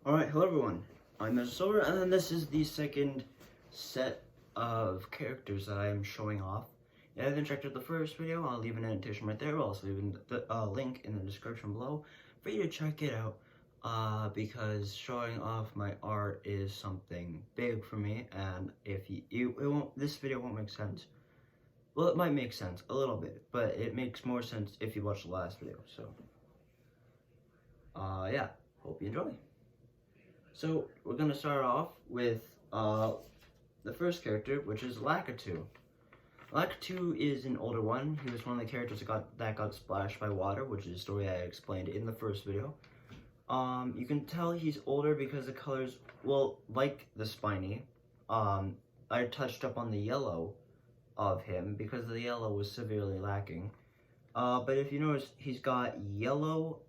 Alright, hello everyone. I'm Mr. Silver, and then this is the second set of characters that I'm showing off. If you haven't checked out the first video, I'll leave an annotation right there. I'll also leave a link in the description below for you to check it out. Because showing off my art is something big for me, and if this video won't make sense. Well, it might make sense a little bit, but it makes more sense if you watch the last video. So, yeah, hope you enjoy. So we're gonna start off with the first character, which is Lakitu. Lakitu is an older one. He was one of the characters that got splashed by water, which is a story I explained in the first video. You can tell he's older because the colors, well, like the Spiny, I touched up on the yellow of him because the yellow was severely lacking. But if you notice, he's got yellow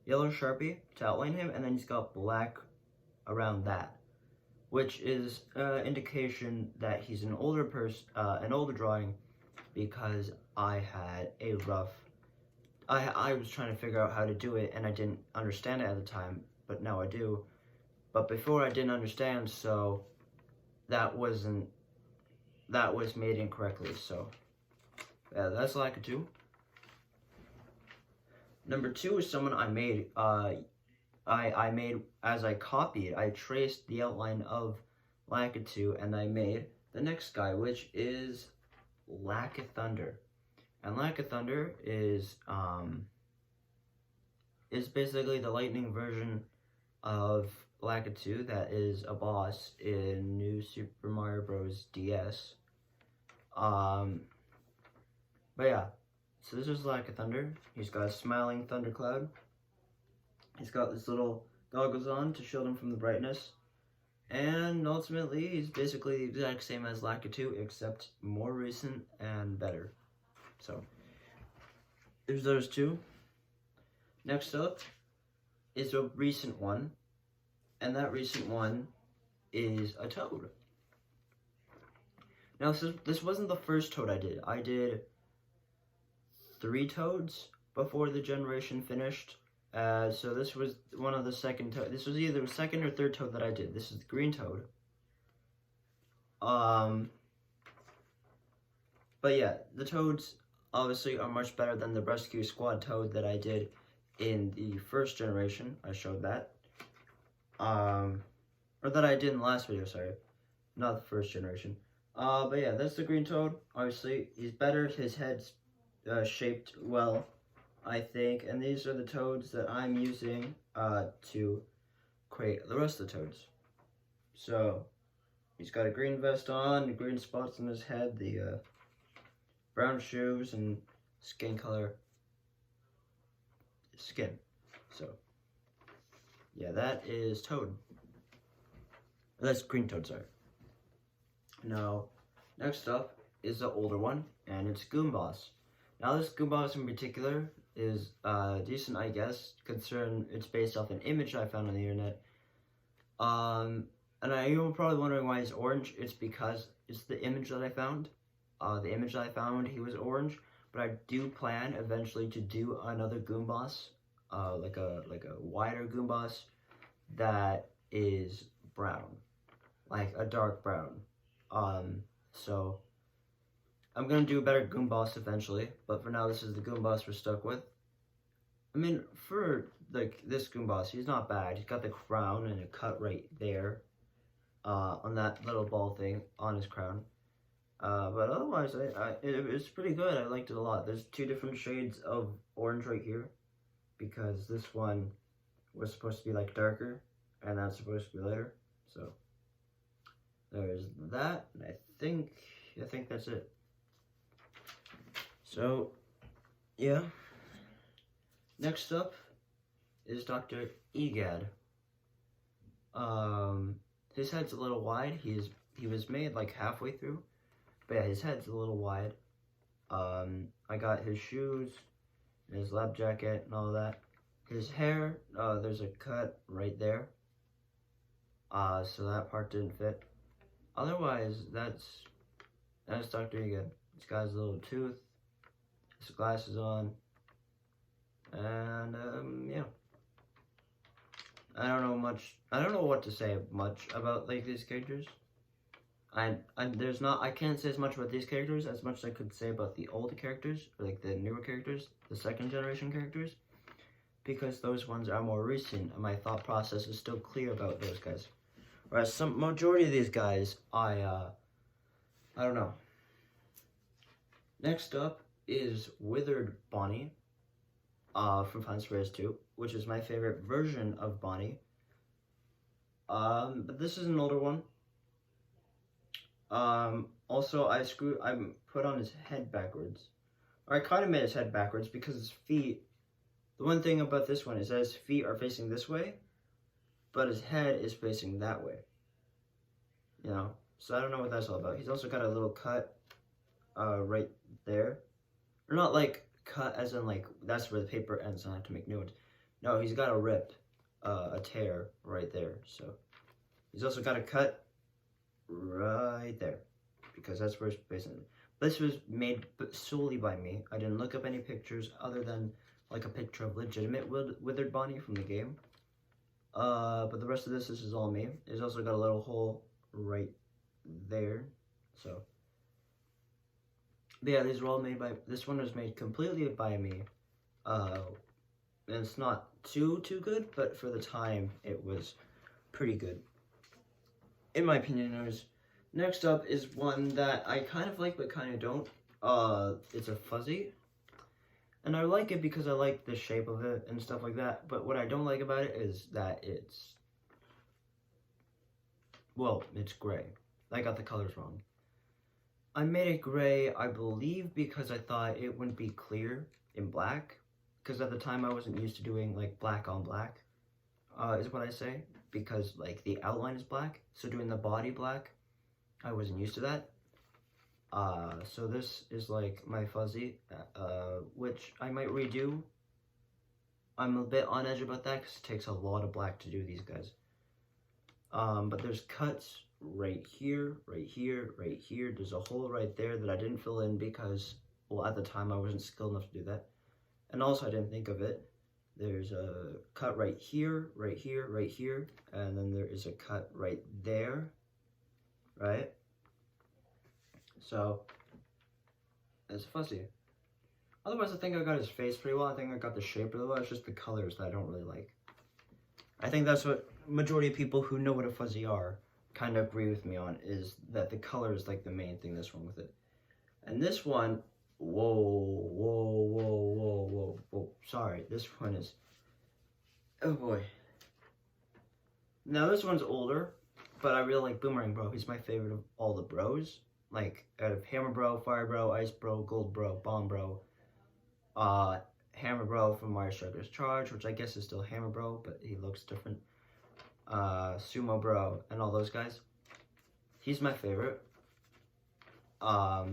Sharpie to outline him, and then he's got black around that, which is indication that he's an older drawing, because I had a rough, I was trying to figure out how to do it, and I didn't understand it at the time, but now I do. But before I didn't understand, so that was made incorrectly, so yeah, that's Lakitu. Number 2 is someone I made, I made as I copied. I traced the outline of Lakitu, and I made the next guy, which is Lakathunder. And Lakathunder is basically the lightning version of Lakitu that is a boss in New Super Mario Bros. DS. But yeah. So this is Lakathunder. He's got a smiling thundercloud. He's got this little goggles on to shield him from the brightness. And ultimately, he's basically the exact same as Lakitu, except more recent and better. So, there's those two. Next up is a recent one. And that recent one is a toad. Now, this wasn't the first toad I did. I did 3 toads before the generation finished. So this was one of the second toad. This was either the second or third toad that I did. This is the green toad. But yeah, the toads obviously are much better than the rescue squad toad that I did in the first generation. I showed that. Or that I did in the last video, sorry. Not the first generation. But yeah, that's the green toad. Obviously, he's better. His head's shaped well, I think, and these are the toads that I'm using to create the rest of the toads. So he's got a green vest on, green spots on his head, the brown shoes, and skin color. So yeah, that is Toad. That's Green Toad, sorry. Now, next up is the older one, and it's Goomboss. Now, this Goomboss in particular is decent, I guess, considering it's based off an image I found on the internet. And you're probably wondering why he's orange. It's because it's the image that I found. The image that I found, he was orange, but I do plan eventually to do another Goomboss, like a wider Goomboss that is brown, like a dark brown. So I'm gonna do a better Goomboss eventually, but for now this is the Goomboss we're stuck with. I mean, for this Goomboss, he's not bad. He's got the crown and a cut right there, on that little ball thing on his crown. But otherwise, it's pretty good. I liked it a lot. There's 2 different shades of orange right here, because this one was supposed to be like darker, and that's supposed to be lighter. So there's that, and I think that's it. So yeah. Next up is Dr. Egad. His head's a little wide. He was made like halfway through, but yeah, his head's a little wide. I got his shoes, his lab jacket, and all that. His hair, there's a cut right there. So that part didn't fit. Otherwise, that's Dr. Egad. He's got his little tooth, his glasses on, and yeah. I don't know much. I don't know what to say much about like these characters. I can't say as much about these characters as much as I could say about the older characters, or like the newer characters, the second generation characters, because those ones are more recent and my thought process is still clear about those guys. Whereas some majority of these guys, I don't know. Next up is Withered Bonnie, from Final Fantasy 2, which is my favorite version of Bonnie. But this is an older one. Also I put on his head backwards. Or I kind of made his head backwards because his feet, the one thing about this one is that his feet are facing this way, but his head is facing that way. You know, so I don't know what that's all about. He's also got a little cut, right there. Or not like cut as in like, that's where the paper ends and I have to make new ones. No, he's got a rip, a tear right there. So he's also got a cut right there, because that's where it's facing. This was made solely by me. I didn't look up any pictures other than like a picture of legitimate Withered Bonnie from the game. But the rest of this is all me. It's also got a little hole right there. So, but yeah, these were all made by, this one was made completely by me. And it's not too good, but for the time, it was pretty good. In my opinion, anyways. Next up is one that I kind of like, but kind of don't. It's a fuzzy. And I like it because I like the shape of it and stuff like that. But what I don't like about it is that it's gray. I got the colors wrong. I made it gray, I believe, because I thought it wouldn't be clear in black. Because at the time I wasn't used to doing like black on black, is what I say. Because like the outline is black, so doing the body black, I wasn't used to that. So this is like my fuzzy, which I might redo. I'm a bit on edge about that because it takes a lot of black to do these guys. But there's cuts right here, right here, right here. There's a hole right there that I didn't fill in because, well, at the time I wasn't skilled enough to do that. And also I didn't think of it. There's a cut right here, right here, right here, and then there is a cut right there, right? So, it's fuzzy. Otherwise, I think I got his face pretty well. I think I got the shape really well. It's just the colors that I don't really like. I think that's what majority of people who know what a fuzzy are kind of agree with me on, is that the color is like the main thing that's wrong with it. And this one, whoa. Sorry, this one is, oh boy. Now this one's older, but I really like Boomerang Bro. He's my favorite of all the bros. Like, out of Hammer Bro, Fire Bro, Ice Bro, Gold Bro, Bomb Bro, Hammer Bro from Mario Striker's Charge, which I guess is still Hammer Bro, but he looks different. Sumo Bro, and all those guys. He's my favorite. But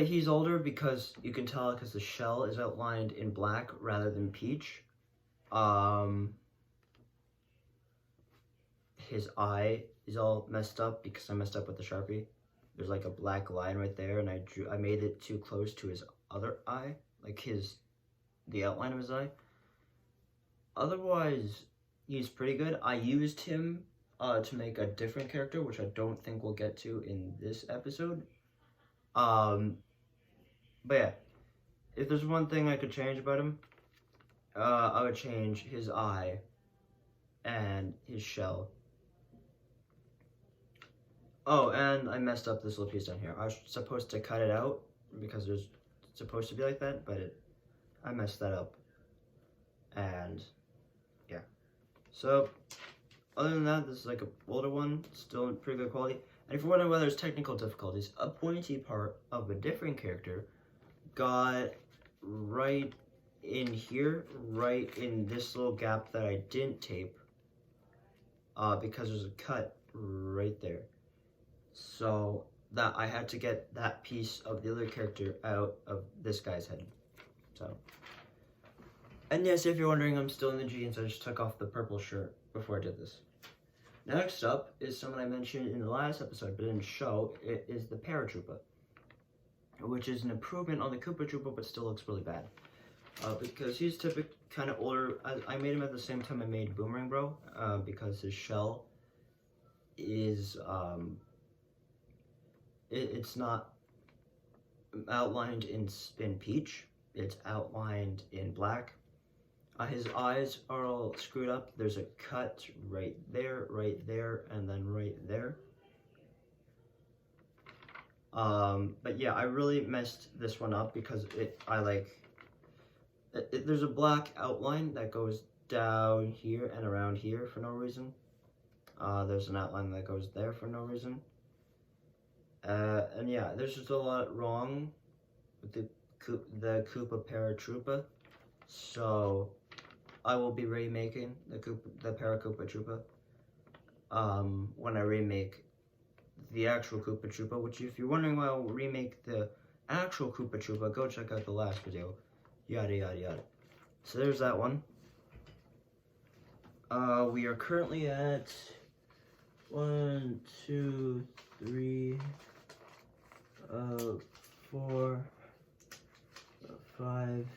he's older because you can tell because the shell is outlined in black rather than peach. His eye is all messed up because I messed up with the Sharpie. There's like a black line right there, and I made it too close to his other eye, like the outline of his eye. Otherwise, he's pretty good. I used him to make a different character, which I don't think we'll get to in this episode. But yeah, if there's one thing I could change about him, I would change his eye and his shell. Oh, and I messed up this little piece down here. I was supposed to cut it out because it's supposed to be like that, but I messed that up. And yeah. So, other than that, this is like an older one, still in pretty good quality. And if you're wondering whether there's technical difficulties, a pointy part of a different character got right in here, right in this little gap that I didn't tape, because there's a cut right there. So that I had to get that piece of the other character out of this guy's head. So, and yes, if you're wondering, I'm still in the jeans. I just took off the purple shirt before I did this. Next up is someone I mentioned in the last episode but didn't show. It is the Paratroopa, which is an improvement on the Koopa Troopa but still looks really bad. Because he's kind of older. I made him at the same time I made Boomerang Bro, because his shell is, it's not outlined in peach, it's outlined in black. His eyes are all screwed up. There's a cut right there, and then right there. But yeah, I really messed this one up because there's a black outline that goes down here and around here for no reason. There's an outline that goes there for no reason. And yeah, there's just a lot wrong with the Koopa Paratroopa. So I will be remaking the Paracoopa Troopa when I remake the actual Koopa Troopa, which if you're wondering why I'll remake the actual Koopa Troopa, go check out the last video. Yada yada yada. So there's that one. We are currently at 1, 2, 3, 4, 5,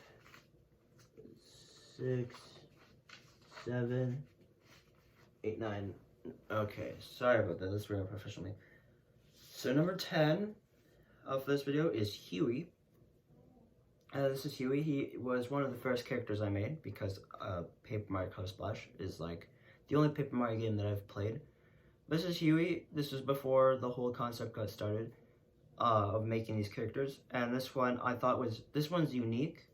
6, 7, 8, 9. Okay, sorry about that. Let's bring it professionally. So number 10 of this video is Huey. This is Huey. He was one of the first characters I made because Paper Mario Color Splash is like the only Paper Mario game that I've played. This is Huey. This was before the whole concept got started of making these characters, and this one I thought this one's unique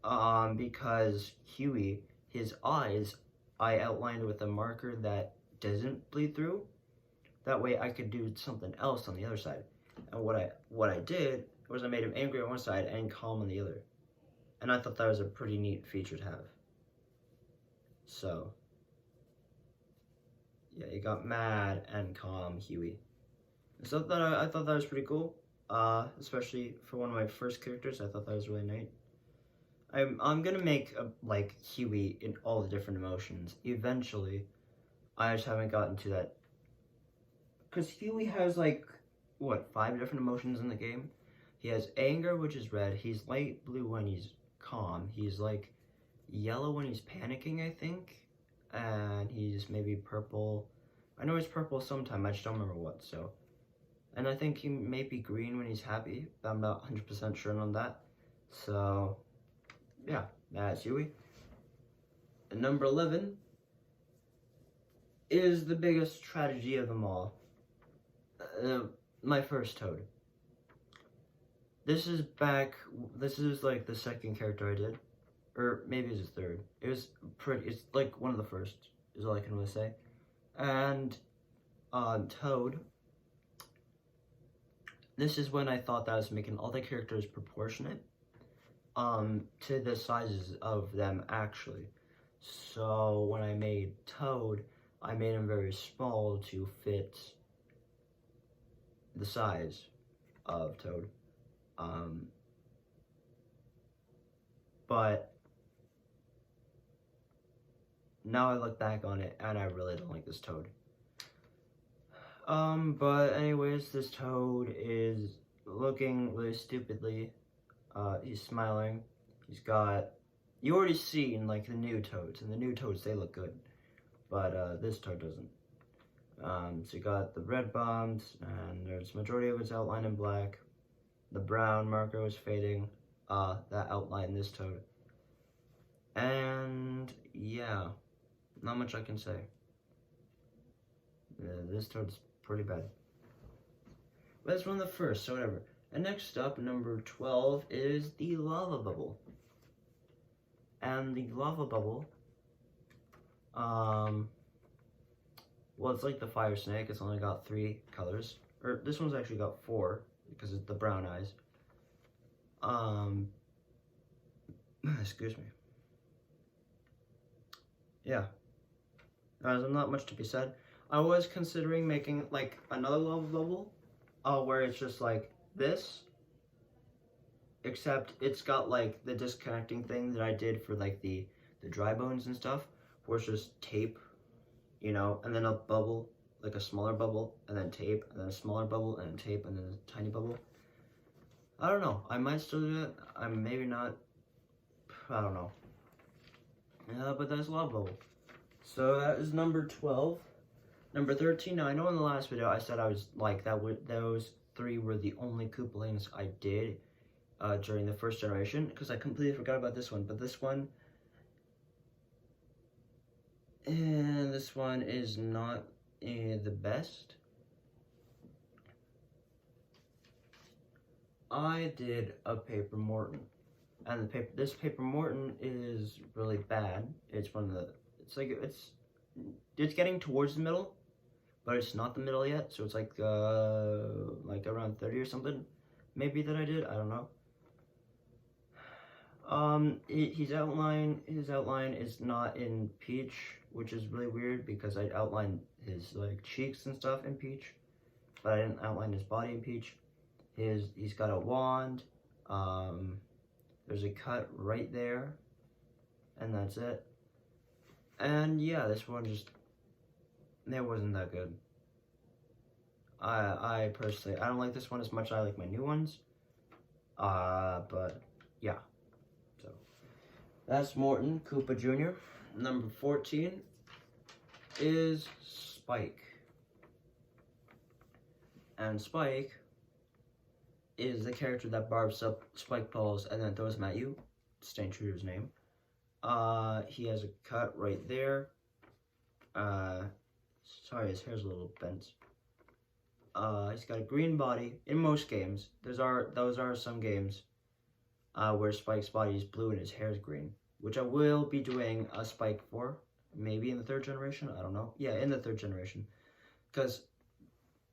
because Huey, his eyes, I outlined with a marker that doesn't bleed through. That way I could do something else on the other side. And what I did was I made him angry on one side and calm on the other. And I thought that was a pretty neat feature to have. So yeah, you got mad and calm Huey. So I thought that was pretty cool. Especially for one of my first characters, I thought that was really neat. I'm gonna make like Huey in all the different emotions eventually. I just haven't gotten to that. Cause Huey has like what, 5 different emotions in the game? He has anger, which is red. He's light blue when he's calm. He's like yellow when he's panicking, I think. And he's maybe purple. I know he's purple sometime, I just don't remember what, so. And I think he may be green when he's happy, but I'm not 100% sure on that. So, yeah, that's Huey. And number 11 is the biggest tragedy of them all. My first Toad. This is like the second character I did. Or maybe it's the third. It's like one of the first, is all I can really say. And, Toad. This is when I thought that I was making all the characters proportionate, to the sizes of them actually. So, when I made Toad, I made him very small to fit the size of Toad. But now I look back on it and I really don't like this Toad. But anyways, this Toad is looking really stupidly. He's smiling. He's got, you already seen like the new Toads, and the new Toads, they look good. But this Toad doesn't. So you got the red bombs, and there's majority of it's outlined in black. The brown marker was fading, that outlined this Toad. And yeah, not much I can say. This Toad's pretty bad. But it's one of the first, so whatever. And next up, number 12, is the lava bubble. And the lava bubble, well, it's like the fire snake. It's only got 3 colors. Or this one's actually got 4 because it's the brown eyes. Excuse me. Yeah. There's not much to be said. I was considering making like another lava bubble, where it's just like this, except it's got like the disconnecting thing that I did for like the dry bones and stuff, where it's just tape, you know, and then a bubble, like a smaller bubble, and then tape, and then a smaller bubble, and then tape, and then a tiny bubble. I don't know. I might still do it. I'm maybe not. I don't know. But that's Lava Bubble. So that is number 12. Number 13, now I know in the last video I said I was like, those 3 were the only Koopalings I did during the first generation, because I completely forgot about this one. But this one, and this one is not the best. I did a Paper Morton, and this Paper Morton is really bad. It's one of the, it's getting towards the middle, but it's not the middle yet. So it's like around 30 or something, maybe, that I did. I don't know. His outline is not in peach, which is really weird because I outlined his like cheeks and stuff in peach, but I didn't outline his body in peach. He's got a wand. There's a cut right there, and that's it. And yeah, this one just, it wasn't that good. I personally, I don't like this one as much as I like my new ones. But yeah. So that's Morton Koopa Jr. Number 14 is Spike. And Spike is the character that barbs up spike balls and then throws them at you, staying true to his name. He has a cut right there. Sorry, his hair's a little bent. He's got a green body in most games. Those are some games where Spike's body is blue and his hair is green, which I will be doing a Spike for, maybe in the 3rd generation. I don't know. Yeah, in the 3rd generation, because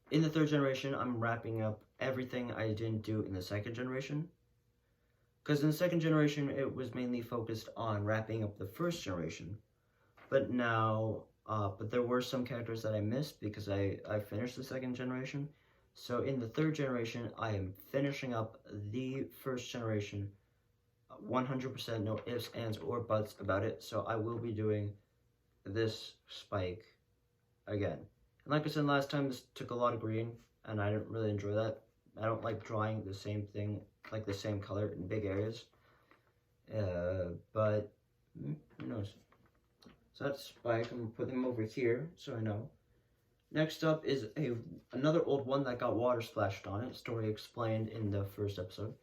in the 3rd generation I'm wrapping up everything I didn't do in the 2nd generation. Because in the 2nd generation it was mainly focused on wrapping up the 1st generation, but now. But there were some characters that I missed because I finished the 2nd generation. So in the 3rd generation, I am finishing up the 1st generation, 100%, no ifs, ands, or buts about it. So I will be doing this Spike again. And like I said last time, this took a lot of green, and I didn't really enjoy that. I don't like drawing the same thing, like the same color in big areas. But who knows? So that's Spike. I'm going to put him over here so I know. Next up is another old one that got water splashed on it. Story explained in the 1st episode.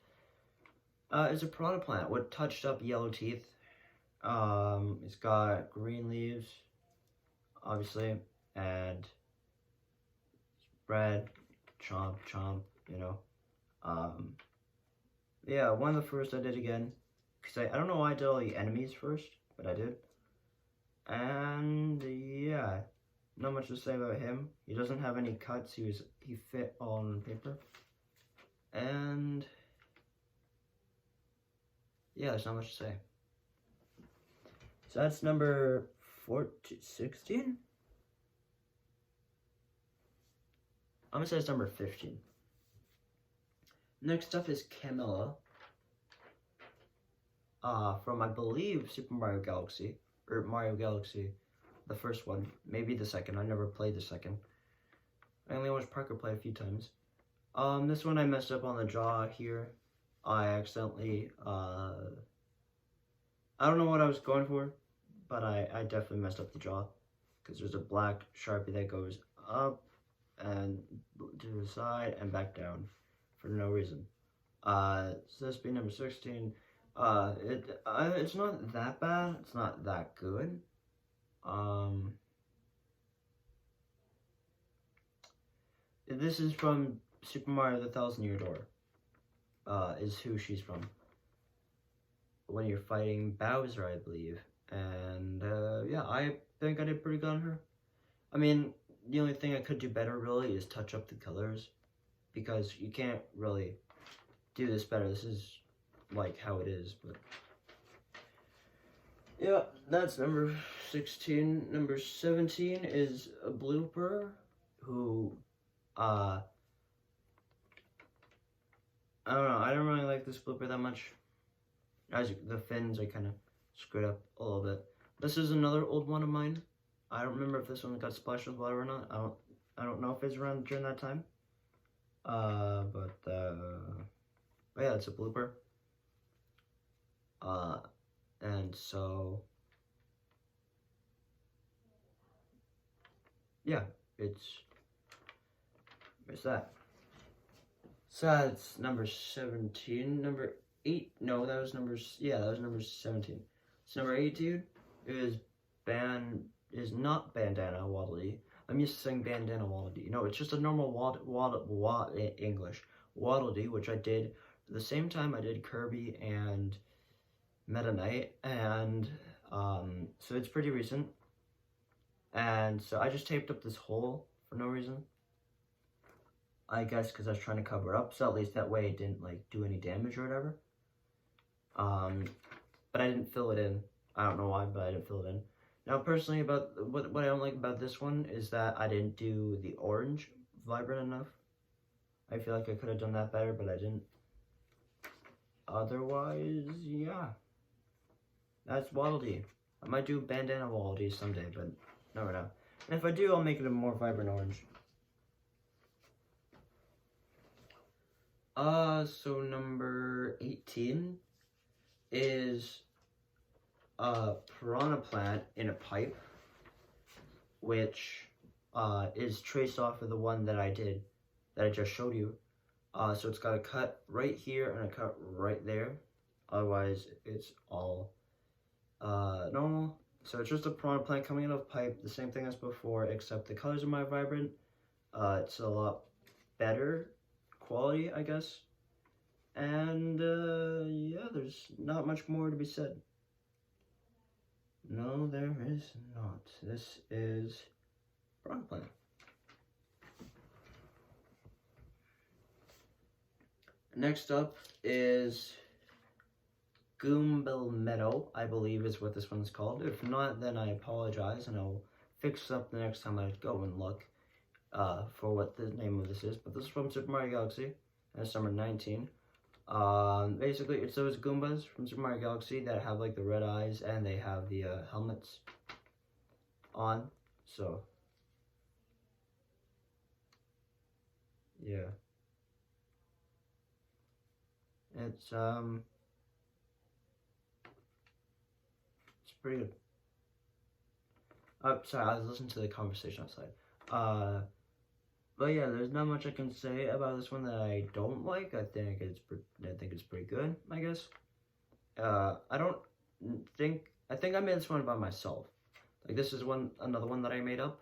It's a piranha plant with touched up yellow teeth. It's got green leaves, obviously, and spread, chomp, chomp, you know. Yeah, one of the first I did again. Because I don't know why I did all the enemies first, but I did. And yeah, not much to say about him. He doesn't have any cuts. He fit on paper. And yeah, there's not much to say. So that's number 16. I'm gonna say it's number 15. Next up is Camilla. From I believe Super Mario Galaxy. Or Mario Galaxy, the 1st one, maybe the 2nd. I never played the 2nd. I only watched Parker play a few times. This one I messed up on the jaw here. I accidentally, I don't know what I was going for, but I definitely messed up the jaw. Because there's a black Sharpie that goes up and to the side and back down for no reason. So this being number 16. It's not that bad. It's not that good. This is from Super Mario: The Thousand Year Door. Is who she's from. When you're fighting Bowser, I believe. And yeah, I think I did pretty good on her. I mean, the only thing I could do better really is touch up the colors, because you can't really do this better. This is like how it is, but yeah, that's number 16. Number 17 is a blooper who I don't know, I don't really like this blooper that much. The fins I kind of screwed up a little bit. This is another old one of mine. I don't remember if this one got splashed with water or not. I don't know if it's around during that time. But yeah, it's a blooper. And so yeah, it's that. So that's number 17. Number 8, no, that was number, yeah, that was number 17. So number 18 is not bandana waddle dee. I'm used to saying bandana waddle dee. No, it's just a normal English waddle dee, which I did the same time I did Kirby and Meta Knight, and so it's pretty recent. And so I just taped up this hole for no reason. I guess because I was trying to cover it up, so at least that way it didn't like do any damage or whatever. But I didn't fill it in. I don't know why, but I didn't fill it in. Now, personally, about what I don't like about this one is that I didn't do the orange vibrant enough. I feel like I could have done that better, but I didn't. Otherwise, yeah. That's Waddle Dee. I might do bandana Waddle Dee someday, but never know. And if I do, I'll make it a more vibrant orange. So number 18 is a piranha plant in a pipe, which is traced off of the one that I did, that I just showed you. So it's got a cut right here and a cut right there. Otherwise, it's all normal. So it's just a piranha plant coming out of a pipe, the same thing as before, except the colors are more vibrant. It's a lot better quality, I guess. And yeah, there's not much more to be said. No, there is not. This is piranha plant. Next up is Goomble Meadow, I believe is what this one's called. If not, then I apologize, and I'll fix it up the next time I go and look for what the name of this is. But this is from Super Mario Galaxy, and it's number 19. Basically, it's those Goombas from Super Mario Galaxy that have like the red eyes, and they have the helmets on. So, yeah. It's pretty good. Sorry, I was listening to the conversation outside. But yeah, there's not much I can say about this one that I don't like. I think it's pretty good, I guess. I think I made this one by myself. Like this is another one that I made up,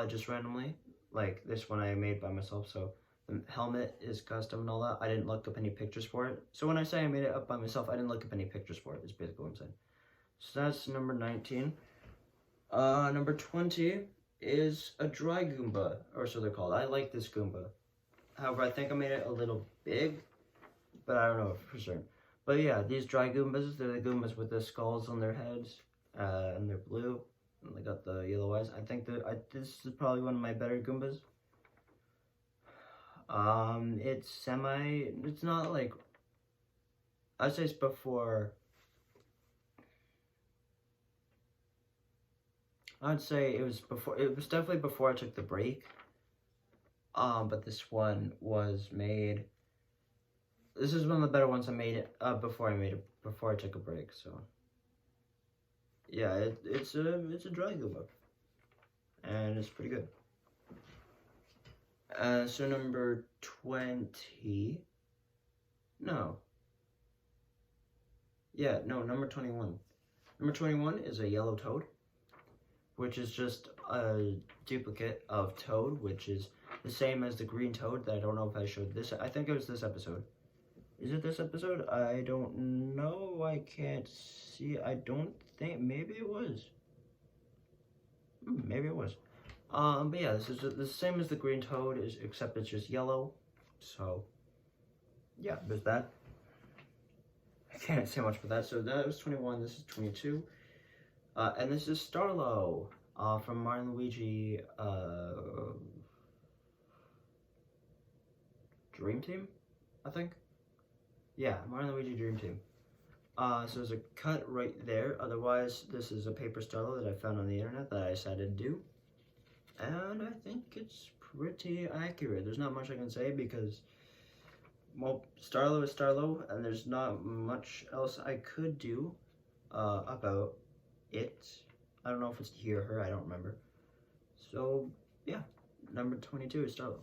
just randomly. Like this one I made by myself. So the helmet is custom and all that. I didn't look up any pictures for it. So when I say I made it up by myself, I didn't look up any pictures for it. Is basically what I'm saying. So that's number 19. Number 20 is a dry Goomba, or so they're called. I like this Goomba. However, I think I made it a little big, but I don't know for certain. But yeah, these dry Goombas, they're the Goombas with the skulls on their heads, and they're blue, and they got the yellow eyes. I think this is probably one of my better Goombas. It's not like, I'd say it's before, I'd say it was definitely before I took the break. But this one was made, this is one of the better ones I made before I took a break, so. Yeah, it's a dry Goomba, and it's pretty good. So number 20, no. Yeah, no, number 21. Number 21 is a yellow toad, which is just a duplicate of Toad, which is the same as the green toad that I don't know if I showed this. I think it was this episode. Is it this episode? I don't know. I can't see. I don't think. Maybe it was. Maybe it was. But yeah, this is the same as the green toad, except it's just yellow. So, yeah, there's that. I can't say much for that. So that was 21. This is 22. And this is Starlo from Mario and Luigi Dream Team, I think. Yeah, Mario and Luigi Dream Team. So there's a cut right there. Otherwise, this is a paper Starlo that I found on the internet that I decided to do. And I think it's pretty accurate. There's not much I can say because, well, Starlo is Starlo, and there's not much else I could do about it. I don't know if it's he or her, I don't remember. So, yeah, number 22 is Starlo.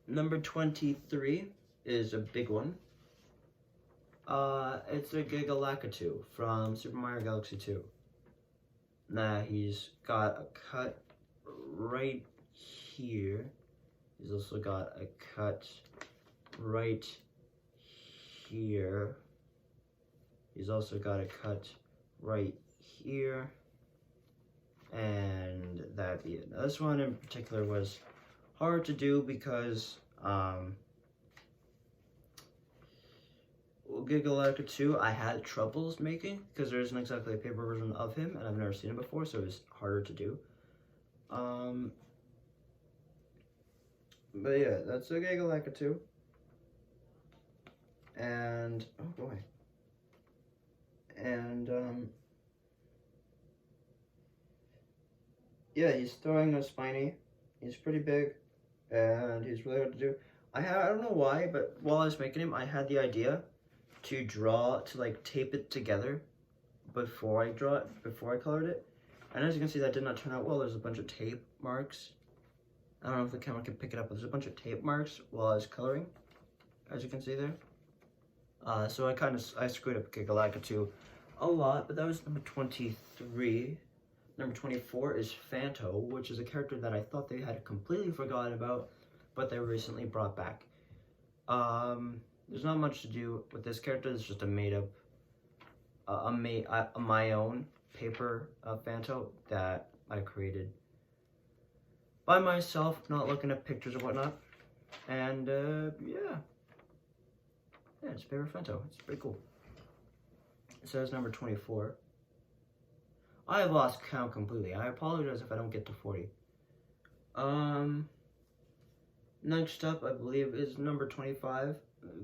Number 23 is a big one. It's a Gigalakatu from Super Mario Galaxy 2. Now, he's got a cut right here. He's also got a cut right here. He's also got a cut right here. And that'd be it. Now, this one in particular was hard to do because Gigalactic 2 I had troubles making because there isn't exactly a paper version of him and I've never seen it before, so it was harder to do. But yeah, that's a Gigalactic 2. And oh boy. And yeah, he's throwing a spiny. He's pretty big, and he's really hard to do. I don't know why, but while I was making him, I had the idea to tape it together before I colored it. And as you can see, that did not turn out well. There's a bunch of tape marks. I don't know if the camera can pick it up, but there's a bunch of tape marks while I was coloring, as you can see there. So I screwed up Gigalactic 2 a lot, but that was number 23. Number 24 is Phanto, which is a character that I thought they had completely forgotten about, but they recently brought back. There's not much to do with this character. It's just a made-up, my own paper Phanto that I created by myself, not looking at pictures or whatnot. And yeah, it's a paper Phanto. It's pretty cool. It says number 24. I have lost count completely. I apologize if I don't get to 40. Next up, I believe, is number 25,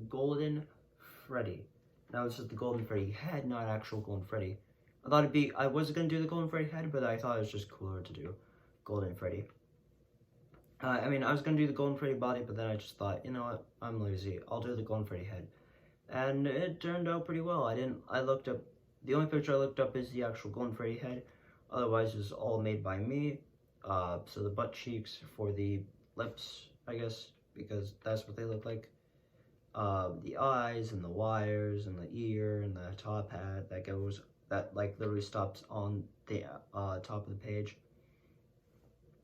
Golden Freddy. Now, this is the Golden Freddy head, not actual Golden Freddy. I was gonna do the Golden Freddy head, but I thought it was just cooler to do Golden Freddy. I was gonna do the Golden Freddy body, but then I just thought, you know what, I'm lazy. I'll do the Golden Freddy head. And it turned out pretty well. The only picture I looked up is the actual Golden Freddy head. Otherwise, it's all made by me. So the butt cheeks for the lips, I guess, because that's what they look like. The eyes and the wires and the ear and the top hat that literally stops on the top of the page.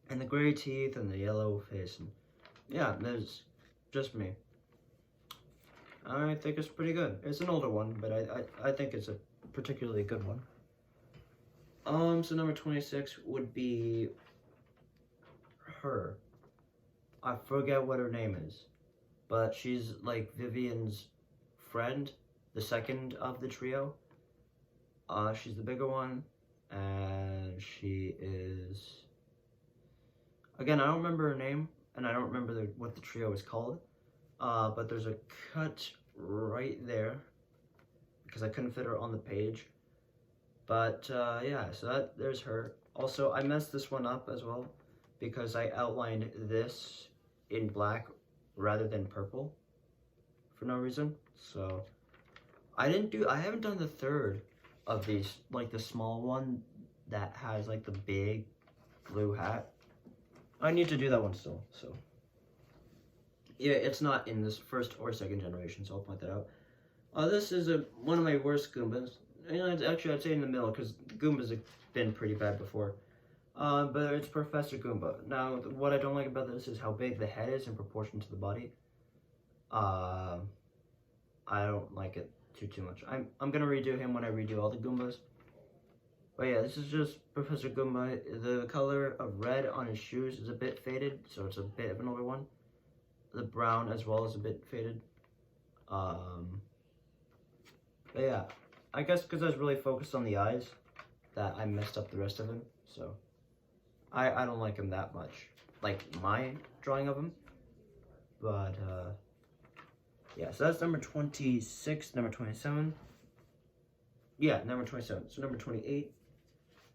And the gray teeth and the yellow face. And yeah, there's just me. I think it's pretty good. It's an older one, but I think it's a particularly good one. So number 26 would be her. I forget what her name is, but she's like Vivian's friend, the second of the trio. She's the bigger one, and she is, again, I don't remember her name, and I don't remember what the trio is called, but there's a cut right there, because I couldn't fit her on the page. But yeah, so there's her. Also, I messed this one up as well because I outlined this in black rather than purple for no reason. So I haven't done the third of these, like the small one that has like the big blue hat. I need to do that one still, so. Yeah, it's not in this first or second generation, so I'll point that out. This is one of my worst Goombas. Actually, I'd say in the middle, because Goombas have been pretty bad before. But it's Professor Goomba. Now, what I don't like about this is how big the head is in proportion to the body. I don't like it too much. I'm gonna redo him when I redo all the Goombas. But yeah, this is just Professor Goomba. The color of red on his shoes is a bit faded, so it's a bit of an older one. The brown as well is a bit faded. But yeah, I guess because I was really focused on the eyes that I messed up the rest of him, so I don't like him that much, like my drawing of him. But yeah, so that's number 26, number 27. Yeah, number 27. So number 28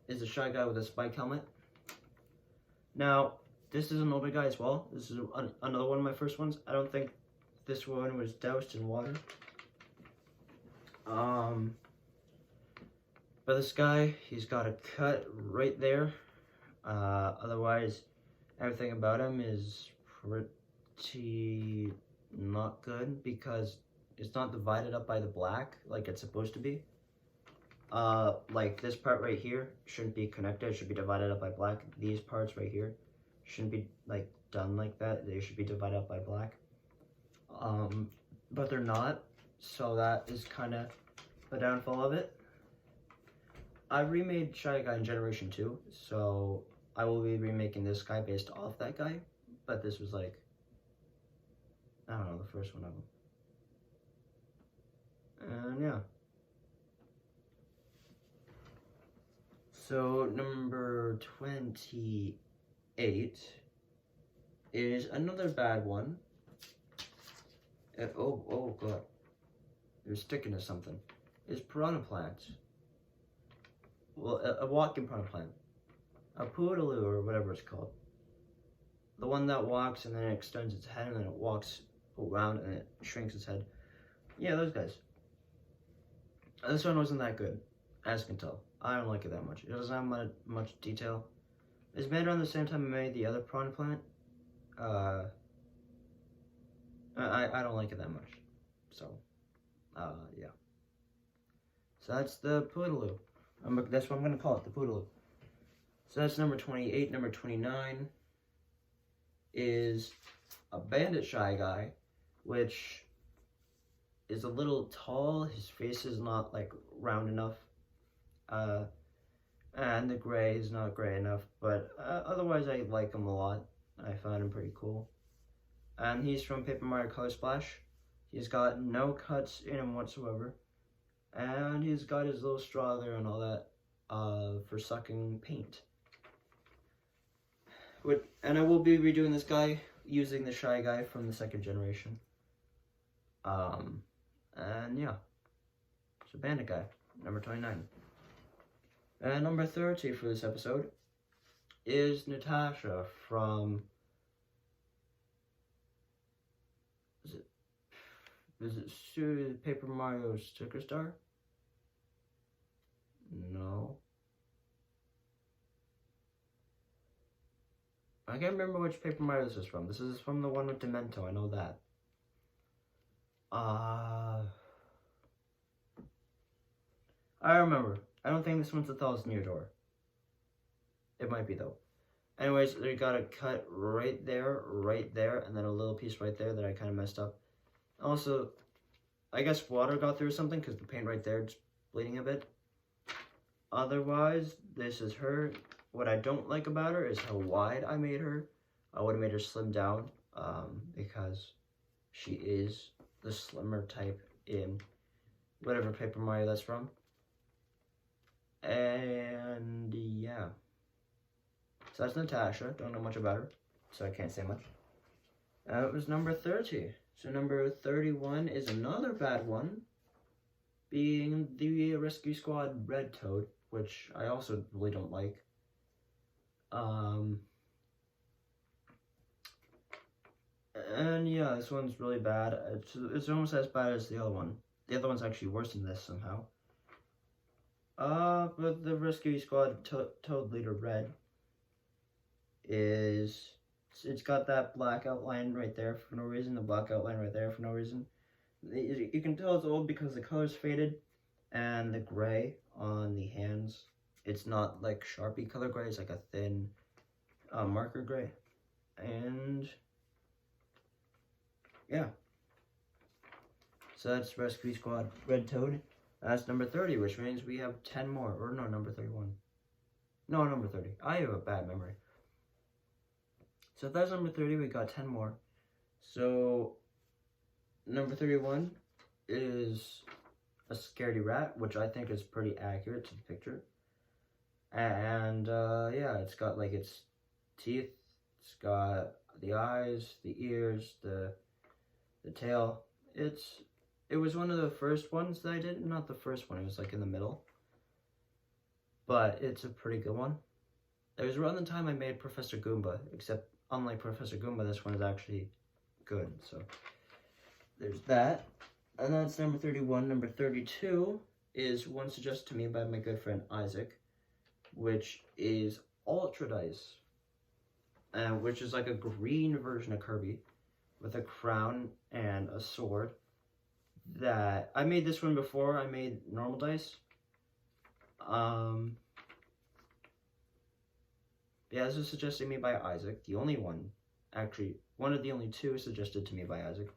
is the Shy Guy with a spike helmet. Now, this is an older guy as well. This is another one of my first ones. I don't think this one was doused in water. But this guy, he's got a cut right there Otherwise, everything about him is pretty not good because it's not divided up by the black like it's supposed to be. Like this part right here shouldn't be connected, it should be divided up by black. These parts right here shouldn't be like done like that, they should be divided up by black. But they're not, so that is kind of the downfall of it. I remade Shy Guy in Generation 2, so I will be remaking this guy based off that guy, but this was like, I don't know, the first one of them. And yeah. So number 28 is another bad one. Oh god, they're sticking to something. It's piranha plants. Well, a walking piranha plant, a poodaloo or whatever it's called. The one that walks and then it extends its head and then it walks around and it shrinks its head. Yeah, those guys. This one wasn't that good, as you can tell. I don't like it that much. It doesn't have much detail. It's made around the same time I made the other piranha plant. I don't like it that much. So, yeah. So that's the poodaloo. That's what I'm going to call it, the poodaloo. So that's number 28. Number 29 is a bandit Shy Guy, which is a little tall. His face is not like round enough. And the gray is not gray enough, but otherwise I like him a lot. I find him pretty cool. And he's from Paper Mario Color Splash. He's got no cuts in him whatsoever. And he's got his little straw there and all that for sucking paint. And I will be redoing this guy using the Shy Guy from the second generation. And yeah. So bandit guy, number 29. And number 30 for this episode is Natasha from, is it Paper Mario Sticker Star? No. I can't remember which Paper Mario this is from. This is from the one with Demento, I know that. I remember. I don't think this one's the 1,000-year door. It might be though. Anyways, they got a cut right there, and then a little piece right there that I kind of messed up. Also, I guess water got through or something because the paint right there is bleeding a bit. Otherwise, this is her. What I don't like about her is how wide I made her. I would have made her slim down because she is the slimmer type in whatever Paper Mario that's from. And yeah. So that's Natasha. Don't know much about her, so I can't say much. It was number 30. So number 31 is another bad one, being the Rescue Squad Red Toad, which I also really don't like. And yeah, this one's really bad. It's almost as bad as the other one. The other one's actually worse than this somehow. But the Rescue Squad Toad Leader Red is, it's got that black outline right there for no reason, the black outline right there for no reason. You can tell it's old because the color's faded, and the gray on the hands, it's not like Sharpie color gray, it's like a thin marker gray. And yeah. So that's Rescue Squad Red Toad. That's number 30, which means we have 10 more. Or no, number 31. No, number 30. I have a bad memory. So if that's number 30, we got 10 more. So number 31 is a scaredy rat, which I think is pretty accurate to the picture. And yeah, it's got like its teeth, it's got the eyes, the ears, the tail. It was one of the first ones that I did. Not the first one, it was like in the middle. But it's a pretty good one. It was around the time I made Professor Goomba, except unlike Professor Goomba, this one is actually good. So there's that. And that's number 31. Number 32 is one suggested to me by my good friend Isaac, which is Ultra Dice, which is like a green version of Kirby with a crown and a sword. That I made this one before I made normal dice. Yeah, this was suggested to me by Isaac, the only one, actually, one of the only two suggested to me by Isaac.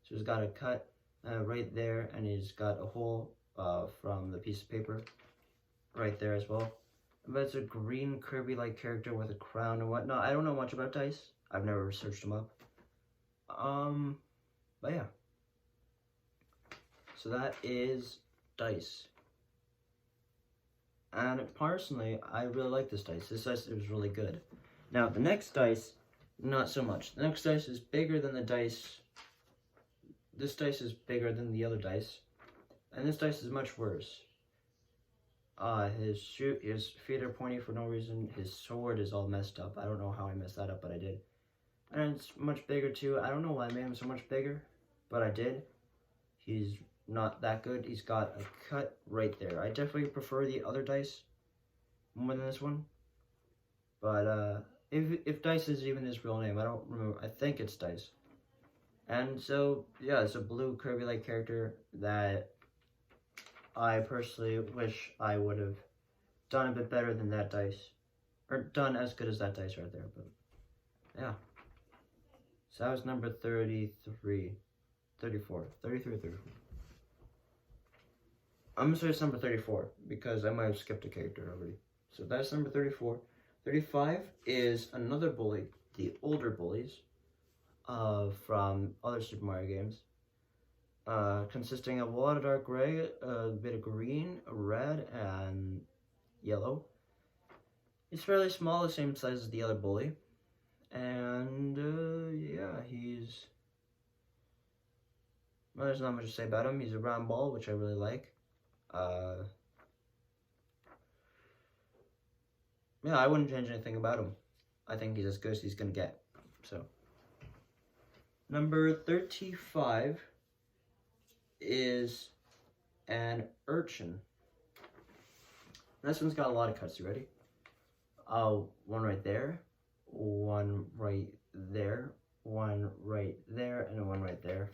So he's got a cut right there, and he's got a hole from the piece of paper right there as well. But it's a green Kirby-like character with a crown and whatnot. I don't know much about dice. I've never searched them up. But yeah. So that is dice. And personally, I really like this dice. This dice is really good. Now, the next dice, not so much. The next dice is bigger than the dice. This dice is bigger than the other dice. And this dice is much worse. His feet are pointy for no reason. His sword is all messed up. I don't know how I messed that up, but I did. And it's much bigger too. I don't know why I made him so much bigger, but I did. He's not that good. He's got a cut right there. I definitely prefer the other dice more than this one. But if Dice is even his real name, I don't remember. I think it's Dice. And so yeah, it's a blue Kirby-like character that I personally wish I would have done a bit better than that dice, or done as good as that dice right there. But yeah, so that was number 33, 34, 33 or 34. I'm gonna say it's number 34 because I might have skipped a character already. So that's number 34. 35 is another bully, the older bullies from other Super Mario games, consisting of a lot of dark gray, a bit of green, red, and yellow. He's fairly small, the same size as the other bully. And yeah, well, there's not much to say about him. He's a round ball, which I really like. Yeah, I wouldn't change anything about him. I think he's as good as he's gonna get. So, number 35 is an urchin. This one's got a lot of cuts. You ready? One right there, one right there, one right there, and one right there.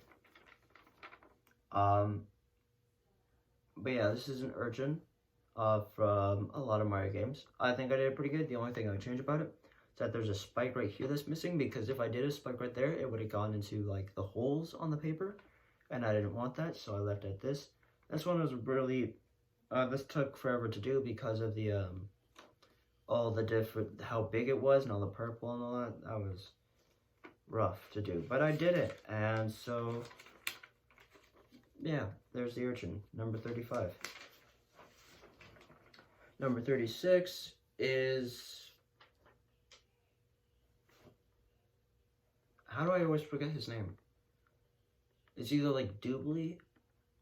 But yeah, this is an urchin from a lot of Mario games. I think I did pretty good. The only thing I would change about it is that there's a spike right here that's missing, because if I did a spike right there, it would have gone into like the holes on the paper, and I didn't want that, so I left it at this. This one was really, this took forever to do because of the, all the different, how big it was and all the purple and all that. That was rough to do, but I did it, and so yeah, there's the urchin, number 35. Number 36 is, how do I always forget his name? It's either like Doobly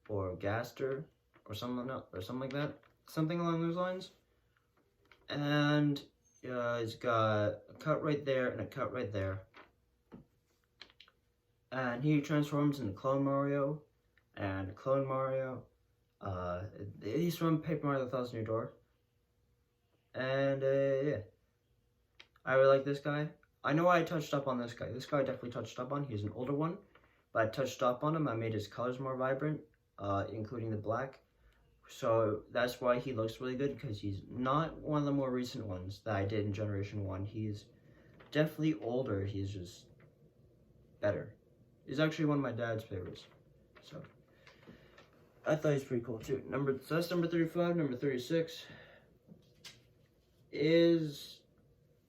or Gaster or something like that, something along those lines. And he's got a cut right there and a cut right there. And he transforms into Clone Mario. And Clone Mario, he's from Paper Mario The Thousand Year Door. And yeah, I really like this guy. I know I touched up on this guy. This guy I definitely touched up on. He's an older one, but I touched up on him. I made his colors more vibrant, including the black. So that's why he looks really good, because he's not one of the more recent ones that I did in Generation 1. He's definitely older. He's just better. He's actually one of my dad's favorites. So I thought he's pretty cool too. So that's number 35. Number 36 is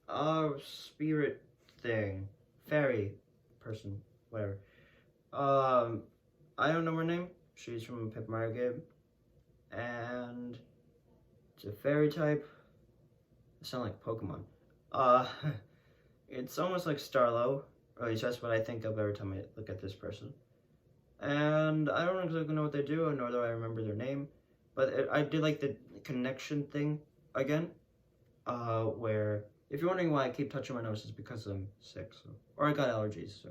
a spirit thing, fairy person, whatever. I don't know her name. She's from a Paper Mario game, and it's a fairy type. It sounds like Pokemon. It's almost like Starlo, or at least that's what I think of every time I look at this person. And I don't exactly know what they do, nor do I remember their name, but I did like the connection thing again, where, if you're wondering why I keep touching my nose, it's because I'm sick, so, or I got allergies, so.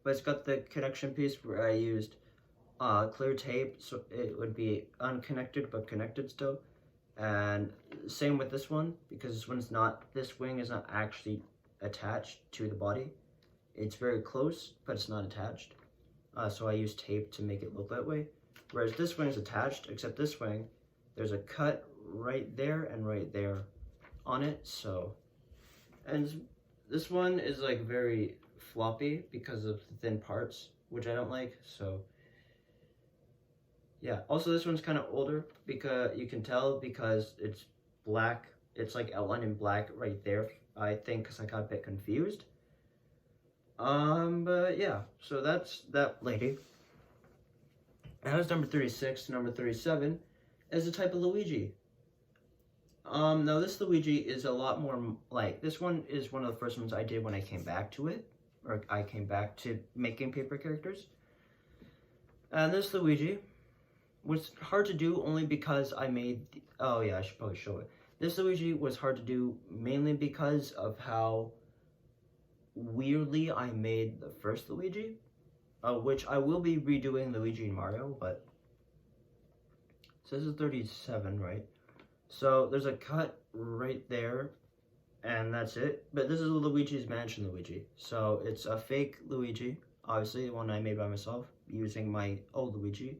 But it's got the connection piece where I used clear tape, so it would be unconnected but connected still, And same with this one, because this wing is not actually attached to the body. It's very close, but it's not attached. So I use tape to make it look that way. Whereas this wing is attached, except this wing, there's a cut right there and right there on it. So, and this one is like very floppy because of the thin parts, which I don't like. So yeah, also this one's kind of older, because you can tell because it's black. It's like outlined in black right there, I think, because I got a bit confused. But yeah, so that's that lady. And that was number 36. Number 37 is the type of Luigi. Now this Luigi is a lot more, like, this one is one of the first ones I did when I came back to it, or I came back to making paper characters. And this Luigi was hard to do only because I made, oh yeah, I should probably show it. This Luigi was hard to do mainly because of how weirdly I made the first Luigi, which I will be redoing Luigi and Mario, but, so this is 37, right? So there's a cut right there, and that's it. But this is Luigi's Mansion Luigi. So it's a fake Luigi, obviously, the one I made by myself, using my old Luigi,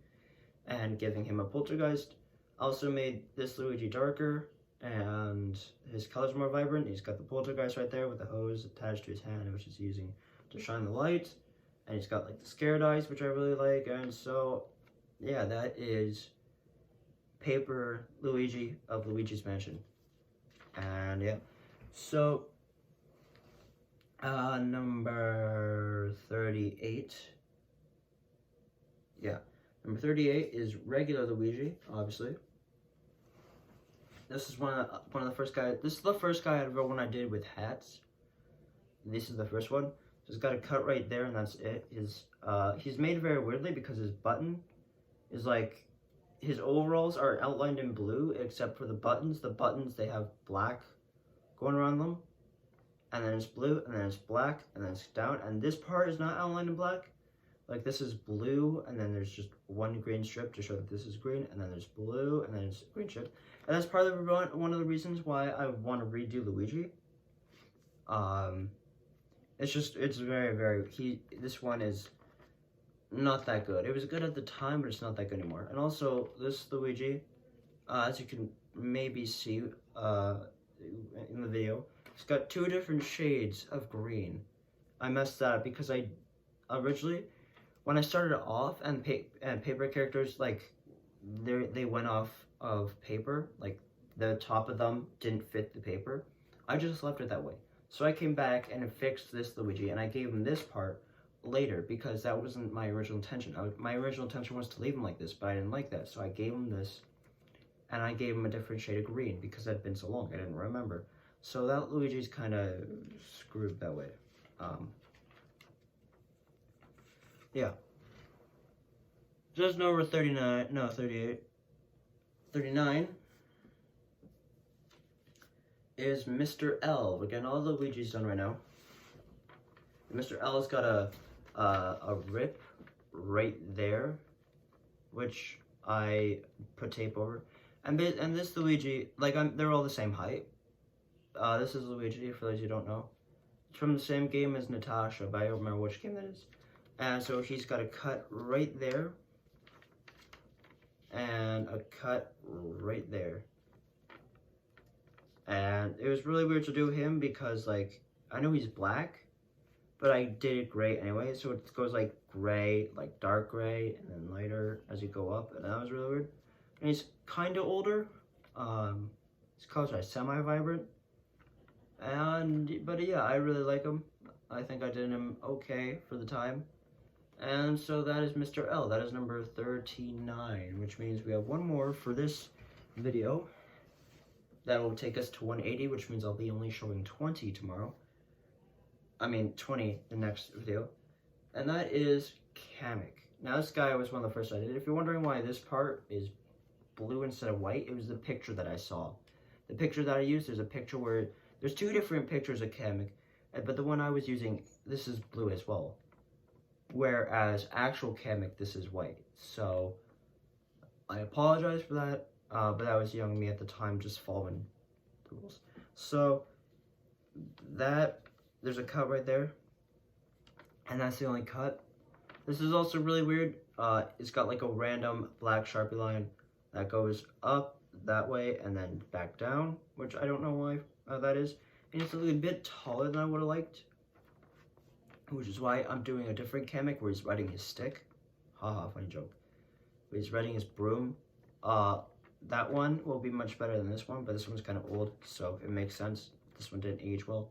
and giving him a poltergeist. I also made this Luigi darker, and his colors more vibrant. He's got the poltergeist right there with the hose attached to his hand, which he's using to shine the light. And he's got like the scared eyes, which I really like. And so, yeah, that is paper Luigi of Luigi's Mansion. And yeah, so number 38. Yeah, number 38 is regular Luigi, obviously. This is one of the first guys. This is the first guy out of everyone I did with hats. This is the first one. So he's got a cut right there, and that's it. He's made very weirdly because his button is like, his overalls are outlined in blue except for the buttons. The buttons, they have black going around them, and then it's blue, and then it's black, and then it's down. And this part is not outlined in black. Like, this is blue, and then there's just one green strip to show that this is green, and then there's blue, and then it's green strip. And that's part of one of the reasons why I want to redo Luigi. It's very, this one is not that good. It was good at the time, but it's not that good anymore. And also, this Luigi, as you can maybe see in the video, it's got 2 different shades of green. I messed that up because I originally, when I started off, and paper characters, like, they went off of paper, like, the top of them didn't fit the paper, I just left it that way. So I came back and fixed this Luigi, and I gave him this part later, because that wasn't my original intention. My original intention was to leave him like this, but I didn't like that, so I gave him this, and I gave him a different shade of green, because it had been so long, I didn't remember. So that Luigi's kind of screwed that way. Yeah. Just number 39, no, 38. 39 is Mr. L. We're getting all the Luigi's done right now. Mr. L's got a rip right there, which I put tape over. And this Luigi, like, they're all the same height. This is Luigi, for those who don't know. It's from the same game as Natasha, but I don't remember which game that is. And so he's got a cut right there, and a cut right there. And it was really weird to do him because, like, I know he's black, but I did it gray anyway, so it goes like gray, like dark gray, and then lighter as you go up, and that was really weird. And he's kind of older. His colors are semi-vibrant, but yeah, I really like him. I think I did him okay for the time. And so that is Mr. L. That is number 39, which means we have one more for this video. That will take us to 180, which means I'll be only showing 20 tomorrow. I mean, 20 the next video. And that is Kamek. Now, this guy was one of the first I did. If you're wondering why this part is blue instead of white, it was the picture that I saw. The picture that I used, there's a picture where, there's 2 different pictures of Kamek, but the one I was using, this is blue as well. Whereas actual Kamek, this is white. So I apologize for that. but that was young me at the time, just following the rules. So there's a cut right there, and that's the only cut. This is also really weird. It's got like a random black Sharpie line that goes up that way and then back down, which I don't know why that is. And it's a little bit taller than I would have liked, which is why I'm doing a different comic where he's riding his stick. Haha, funny joke. But he's riding his broom. That one will be much better than this one, but this one's kind of old, so it makes sense. This one didn't age well.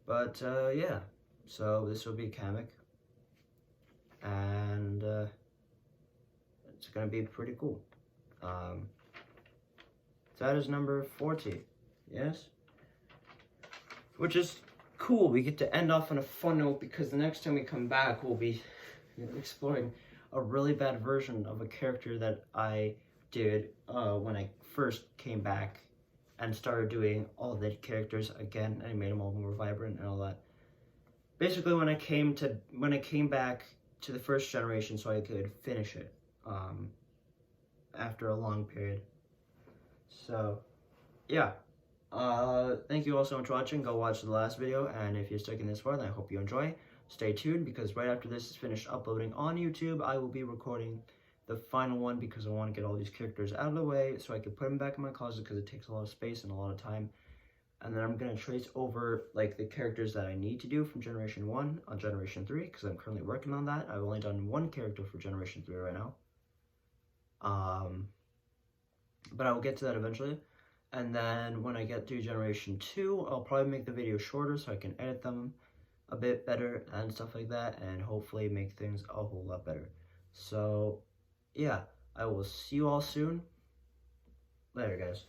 But yeah, so this will be a comic. And it's gonna be pretty cool. That is number 40, yes? Which is cool. We get to end off on a fun note because the next time we come back, we'll be exploring a really bad version of a character that I did when I first came back and started doing all the characters again, and I made them all more vibrant and all that. Basically, when I came back to the first generation, so I could finish it after a long period. So, yeah. Thank you all so much for watching. Go watch the last video, and if you're sticking this far, then I hope you enjoy. Stay tuned, because right after this is finished uploading on YouTube, I will be recording the final one, because I want to get all these characters out of the way so I can put them back in my closet, because it takes a lot of space and a lot of time. And then I'm going to trace over like the characters that I need to do from Generation 1 on Generation 3, because I'm currently working on that. I've only done one character for Generation 3 right now. But I will get to that eventually. And then when I get to Generation 2, I'll probably make the video shorter so I can edit them a bit better and stuff like that, and hopefully make things a whole lot better. So, yeah, I will see you all soon. Later, guys.